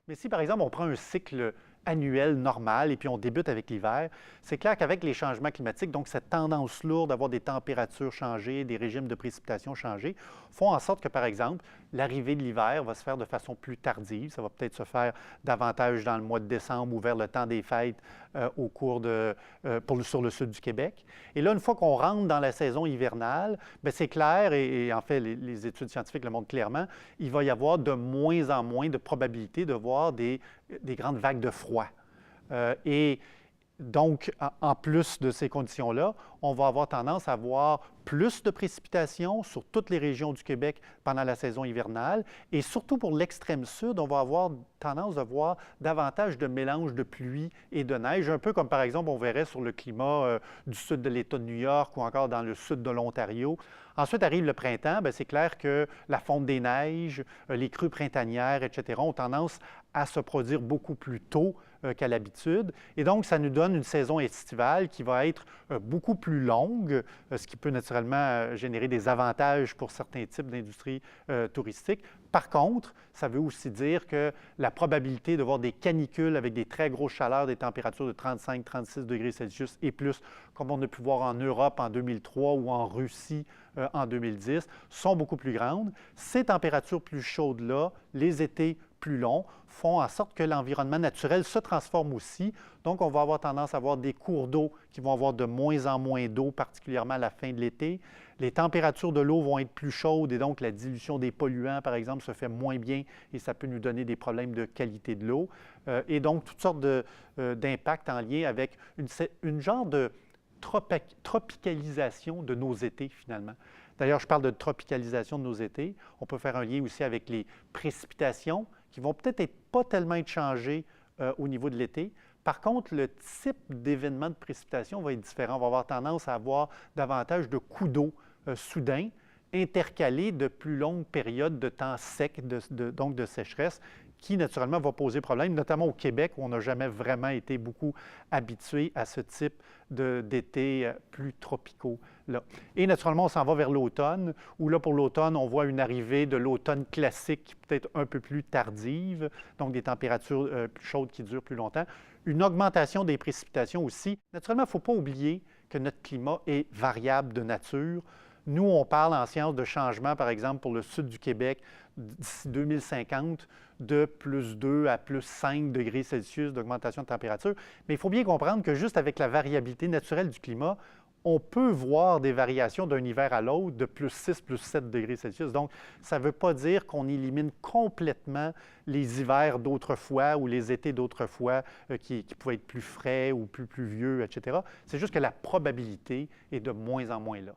Mais si, par exemple, on prend un cycle annuel normal et puis on débute avec l'hiver, c'est clair qu'avec les changements climatiques, donc cette tendance lourde d'avoir des températures changées, des régimes de précipitations changés, font en sorte que, par exemple, l'arrivée de l'hiver va se faire de façon plus tardive. Ça va peut-être se faire davantage dans le mois de décembre ou vers le temps des fêtes au cours sur le sud du Québec. Et là, une fois qu'on rentre dans la saison hivernale, bien, c'est clair, et en fait, les études scientifiques le montrent clairement, il va y avoir de moins en moins de probabilité de voir des grandes vagues de froid. Et donc, en plus de ces conditions-là, on va avoir tendance à avoir plus de précipitations sur toutes les régions du Québec pendant la saison hivernale. Et surtout pour l'extrême sud, on va avoir tendance à voir davantage de mélange de pluie et de neige, un peu comme par exemple on verrait sur le climat du sud de l'État de New York ou encore dans le sud de l'Ontario. Ensuite arrive le printemps, c'est clair que la fonte des neiges, les crues printanières, etc., ont tendance à se produire beaucoup plus tôt qu'à l'habitude. Et donc, ça nous donne une saison estivale qui va être beaucoup plus longue, ce qui peut naturellement générer des avantages pour certains types d'industries touristiques. Par contre, ça veut aussi dire que la probabilité de voir des canicules avec des très grosses chaleurs, des températures de 35-36 degrés Celsius et plus, comme on a pu voir en Europe en 2003 ou en Russie en 2010, sont beaucoup plus grandes. Ces températures plus chaudes-là, les étés plus longs, font en sorte que l'environnement naturel se transforme aussi. Donc, on va avoir tendance à avoir des cours d'eau qui vont avoir de moins en moins d'eau, particulièrement à la fin de l'été. Les températures de l'eau vont être plus chaudes et donc la dilution des polluants, par exemple, se fait moins bien et ça peut nous donner des problèmes de qualité de l'eau. Et donc, toutes sortes d'impacts en lien avec une genre de tropicalisation de nos étés, finalement. D'ailleurs, je parle de tropicalisation de nos étés. On peut faire un lien aussi avec les précipitations qui vont peut-être pas tellement être changées au niveau de l'été. Par contre, le type d'événement de précipitation va être différent. On va avoir tendance à avoir davantage de coups d'eau soudains, intercalés de plus longues périodes de temps sec, donc de sécheresse, qui naturellement va poser problème, notamment au Québec, où on n'a jamais vraiment été beaucoup habitué à ce type d'étés plus tropicaux. Là. Et naturellement, on s'en va vers l'automne, où là, pour l'automne, on voit une arrivée de l'automne classique, peut-être un peu plus tardive, donc des températures plus chaudes qui durent plus longtemps. Une augmentation des précipitations aussi. Naturellement, il ne faut pas oublier que notre climat est variable de nature. Nous, on parle en sciences de changement, par exemple, pour le sud du Québec, d'ici 2050, de plus 2 à plus 5 degrés Celsius d'augmentation de température. Mais il faut bien comprendre que juste avec la variabilité naturelle du climat, on peut voir des variations d'un hiver à l'autre de plus 6, plus 7 degrés Celsius. Donc, ça ne veut pas dire qu'on élimine complètement les hivers d'autrefois ou les étés d'autrefois qui pouvaient être plus frais ou plus pluvieux, etc. C'est juste que la probabilité est de moins en moins là.